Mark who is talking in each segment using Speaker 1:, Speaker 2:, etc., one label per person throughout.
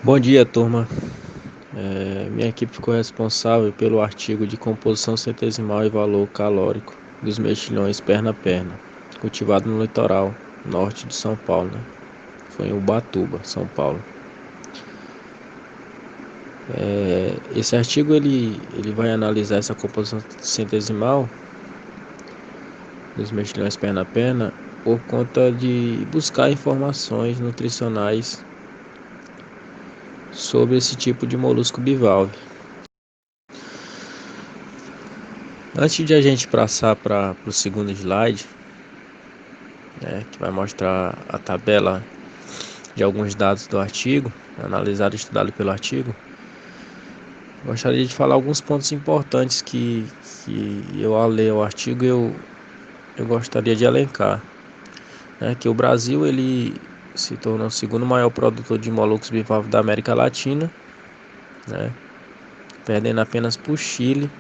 Speaker 1: Bom dia, turma. Minha equipe ficou responsável pelo artigo de composição centesimal e valor calórico dos mexilhões perna a perna, cultivado no litoral norte de São Paulo, né? Foi em Ubatuba, São Paulo. Esse artigo ele vai analisar essa composição centesimal dos mexilhões perna a perna por conta de buscar informações nutricionais sobre esse tipo de molusco bivalve. Antes de a gente passar para o segundo slide, né, que vai mostrar a tabela de alguns dados do artigo, analisado e estudado pelo artigo, gostaria de falar alguns pontos importantes que eu, ao ler o artigo, eu gostaria de elencar. Né, que o Brasil ele se tornou o segundo maior produtor de moluscos bivalves da América Latina, né, perdendo apenas para o Chile,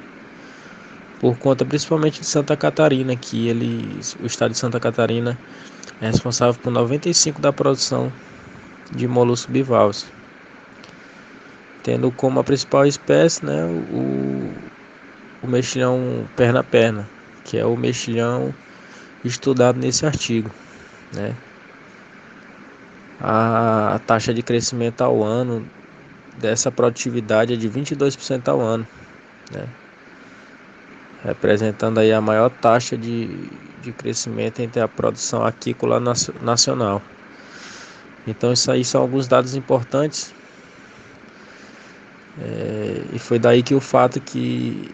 Speaker 1: por conta principalmente de Santa Catarina, o estado de Santa Catarina é responsável por 95% da produção de moluscos bivalves, tendo como a principal espécie, né, o mexilhão perna a perna, que é o mexilhão estudado nesse artigo, né. A taxa de crescimento ao ano dessa produtividade é de 22% ao ano, né, representando aí a maior taxa de crescimento entre a produção aquícola nacional. Então isso aí são alguns dados importantes, e foi daí que o fato que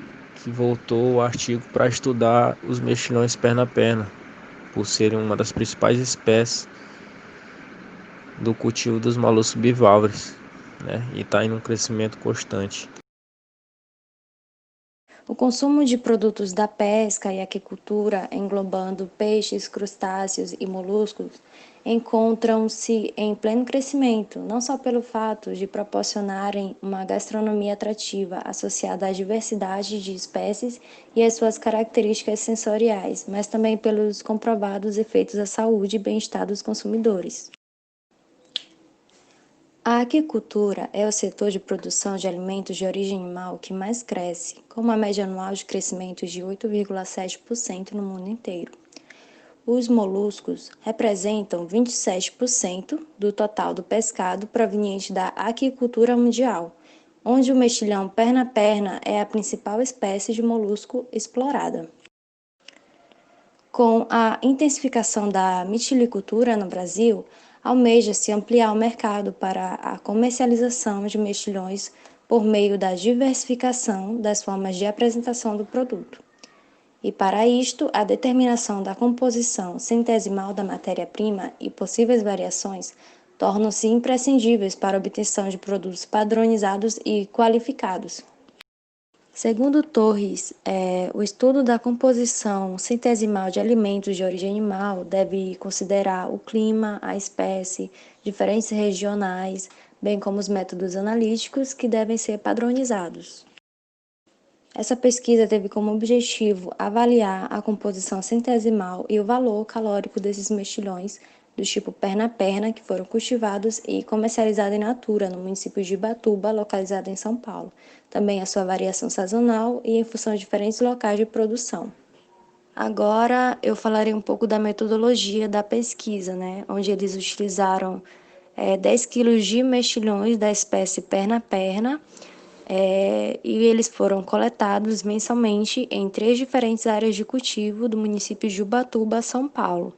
Speaker 1: voltou o artigo para estudar os mexilhões perna a perna, por serem uma das principais espécies do cultivo dos moluscos bivalves, né? E está em um crescimento constante.
Speaker 2: O consumo de produtos da pesca e aquicultura, englobando peixes, crustáceos e moluscos, encontram-se em pleno crescimento, não só pelo fato de proporcionarem uma gastronomia atrativa associada à diversidade de espécies e às suas características sensoriais, mas também pelos comprovados efeitos à saúde e bem-estar dos consumidores. A aquicultura é o setor de produção de alimentos de origem animal que mais cresce, com uma média anual de crescimento de 8,7% no mundo inteiro. Os moluscos representam 27% do total do pescado proveniente da aquicultura mundial, onde o mexilhão perna a perna é a principal espécie de molusco explorada. Com a intensificação da mitilicultura no Brasil, almeja-se ampliar o mercado para a comercialização de mexilhões por meio da diversificação das formas de apresentação do produto. E para isto, a determinação da composição centesimal da matéria-prima e possíveis variações tornam-se imprescindíveis para a obtenção de produtos padronizados e qualificados. Segundo Torres, o estudo da composição centesimal de alimentos de origem animal deve considerar o clima, a espécie, diferentes regionais, bem como os métodos analíticos que devem ser padronizados. Essa pesquisa teve como objetivo avaliar a composição centesimal e o valor calórico desses mexilhões do tipo perna a perna que foram cultivados e comercializados em natura no município de Ibatuba, localizado em São Paulo. Também a sua variação sazonal e em função de diferentes locais de produção. Agora eu falarei um pouco da metodologia da pesquisa, né? Onde eles utilizaram 10 quilos de mexilhões da espécie perna a perna, e eles foram coletados mensalmente em 3 diferentes áreas de cultivo do município de Ubatuba, São Paulo.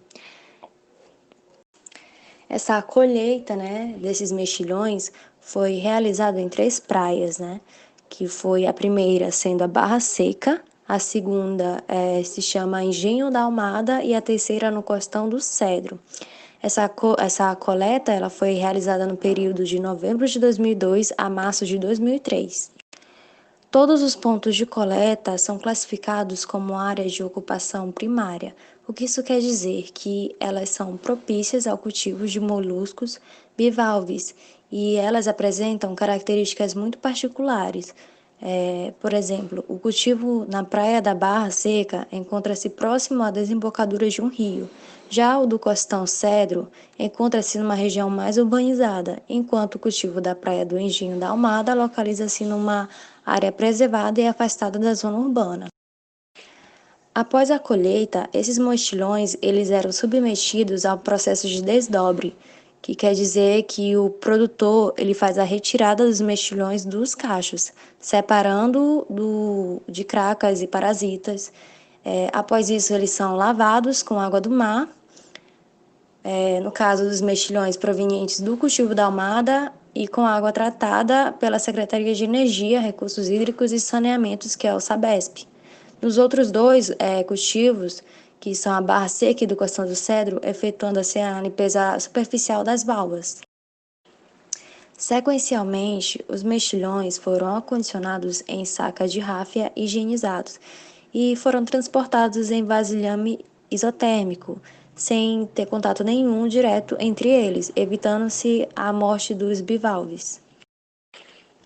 Speaker 2: Essa colheita, né, desses mexilhões foi realizada em 3 praias, né, que foi a primeira sendo a Barra Seca, a segunda se chama Engenho da Almada e a terceira no Costão do Cedro. Essa coleta ela foi realizada no período de novembro de 2002 a março de 2003. Todos os pontos de coleta são classificados como áreas de ocupação primária. O que isso quer dizer? Que elas são propícias ao cultivo de moluscos bivalves e elas apresentam características muito particulares, Por exemplo, o cultivo na praia da Barra Seca encontra-se próximo à desembocadura de um rio. Já o do Costão Cedro encontra-se numa região mais urbanizada, enquanto o cultivo da praia do Engenho da Almada localiza-se numa área preservada e afastada da zona urbana. Após a colheita, esses mostilhões eles eram submetidos ao processo de desdobre, que quer dizer que o produtor ele faz a retirada dos mexilhões dos cachos, separando de cracas e parasitas. Após isso, eles são lavados com água do mar. No caso dos mexilhões provenientes do cultivo da almada e com água tratada pela Secretaria de Energia, Recursos Hídricos e Saneamentos, que é o SABESP. Nos outros dois cultivos, que são a Barra Seca e do Costão do Cedro, efetuando-se a limpeza superficial das valvas. Sequencialmente, os mexilhões foram acondicionados em sacas de ráfia higienizados e foram transportados em vasilhame isotérmico, sem ter contato nenhum direto entre eles, evitando-se a morte dos bivalves.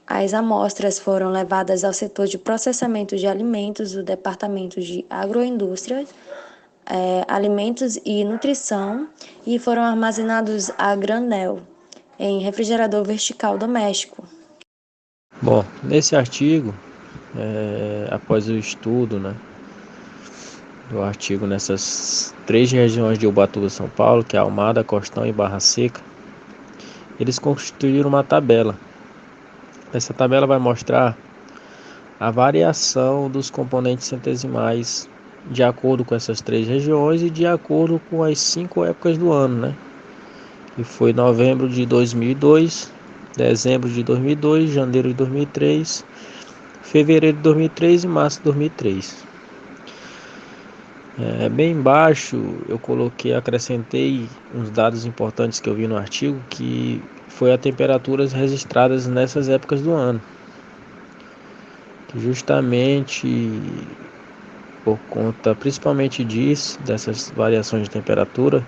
Speaker 2: As amostras foram levadas ao setor de processamento de alimentos do Departamento de Agroindústria, Alimentos e Nutrição e foram armazenados a granel em refrigerador vertical doméstico.
Speaker 1: Bom, nesse artigo, após o estudo, né, do artigo nessas 3 regiões de Ubatuba, São Paulo, que é Almada, Costão e Barra Seca, eles construíram uma tabela. Essa tabela vai mostrar a variação dos componentes centesimais de acordo com essas 3 regiões e de acordo com as 5 épocas do ano, né? Que foi novembro de 2002, dezembro de 2002, janeiro de 2003, fevereiro de 2003 e março de 2003. Bem embaixo eu acrescentei uns dados importantes que eu vi no artigo, que foi a temperaturas registradas nessas épocas do ano. Que justamente por conta principalmente disso, dessas variações de temperatura,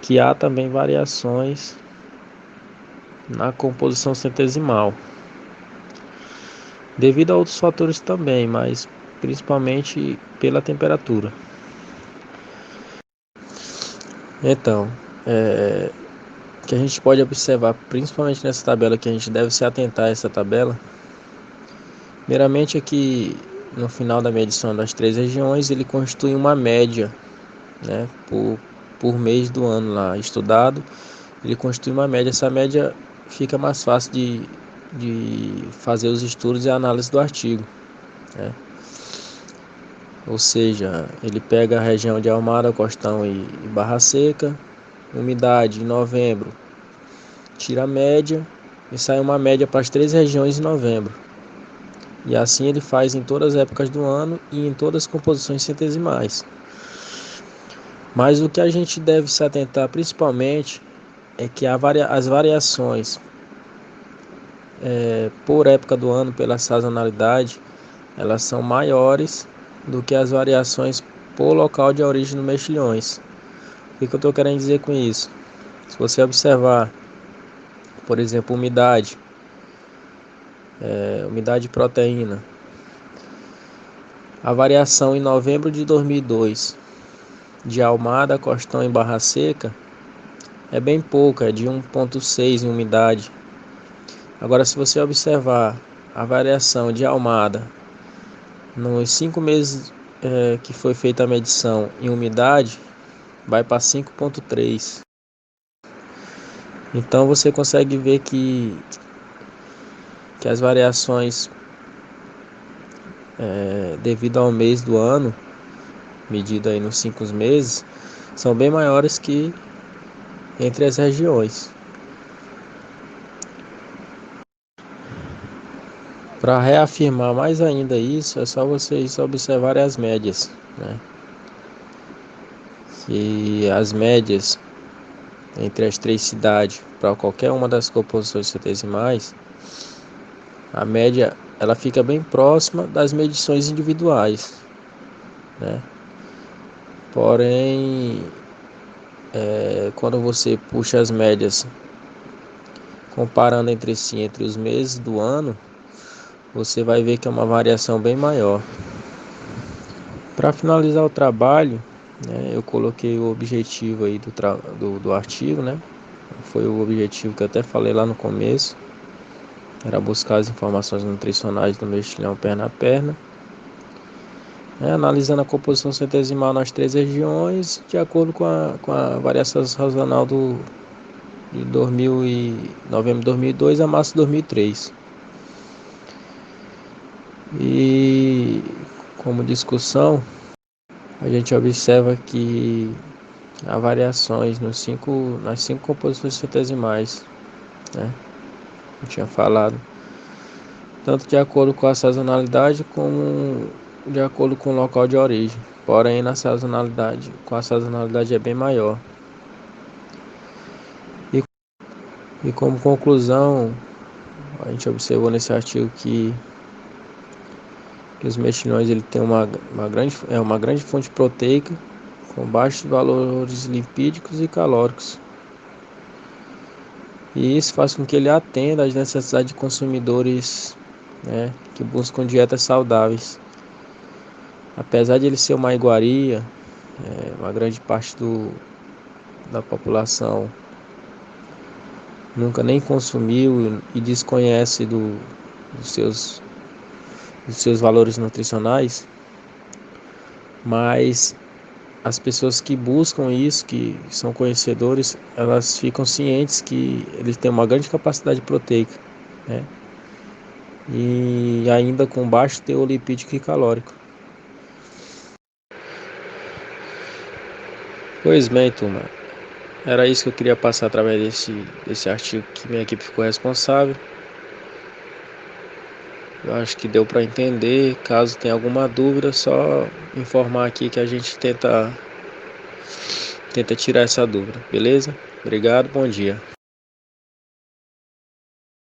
Speaker 1: que há também variações na composição centesimal, devido a outros fatores também, mas principalmente pela temperatura. Então, que a gente pode observar, principalmente nessa tabela, que a gente deve se atentar a essa tabela, primeiramente é que no final da medição das 3 regiões, ele constitui uma média, né, por mês do ano lá estudado, ele constitui uma média. Essa média fica mais fácil de fazer os estudos e a análise do artigo, né? Ou seja, ele pega a região de Almada, Costão e Barra Seca, umidade em novembro, tira a média e sai uma média para as 3 regiões em novembro. E assim ele faz em todas as épocas do ano e em todas as composições centesimais. Mas o que a gente deve se atentar principalmente é que as variações por época do ano, pela sazonalidade, elas são maiores do que as variações por local de origem dos mexilhões. O que eu estou querendo dizer com isso? Se você observar, por exemplo, umidade e proteína, a variação em novembro de 2002 de Almada, Costão e Barra Seca é bem pouca, é de 1,6 em umidade. Agora, se você observar a variação de Almada nos 5 meses que foi feita a medição em umidade, vai para 5,3. Então você consegue ver que as variações devido ao mês do ano, medido aí nos 5 meses, são bem maiores que entre as regiões. Para reafirmar mais ainda isso, é só vocês observarem as médias, né? Que as médias entre as 3 cidades, para qualquer uma das composições centesimais, a média ela fica bem próxima das medições individuais, né? Porém, quando você puxa as médias comparando entre si, entre os meses do ano, você vai ver que é uma variação bem maior. Para finalizar o trabalho, né, eu coloquei o objetivo aí do artigo, né? Foi o objetivo que eu até falei lá no começo. Era buscar as informações nutricionais do mexilhão perna a perna, né, analisando a composição centesimal nas 3 regiões, de acordo com a variação sazonal de novembro de 2002 a março de 2003. E como discussão, a gente observa que há variações nas 5 composições centesimais, né? Eu tinha falado, tanto de acordo com a sazonalidade como de acordo com o local de origem. Porém, com a sazonalidade é bem maior. E como conclusão, a gente observou nesse artigo que os mexilhões ele tem uma grande fonte proteica com baixos valores lipídicos e calóricos. E isso faz com que ele atenda às necessidades de consumidores, né, que buscam dietas saudáveis. Apesar de ele ser uma iguaria, uma grande parte da população nunca nem consumiu e desconhece dos seus valores nutricionais, mas as pessoas que buscam isso, que são conhecedores, elas ficam cientes que eles têm uma grande capacidade proteica, né? E ainda com baixo teor lipídico e calórico. Pois bem, turma, era isso que eu queria passar através desse artigo que minha equipe ficou responsável. Eu acho que deu para entender. Caso tenha alguma dúvida, só informar aqui que a gente tenta tirar essa dúvida, beleza? Obrigado, bom dia.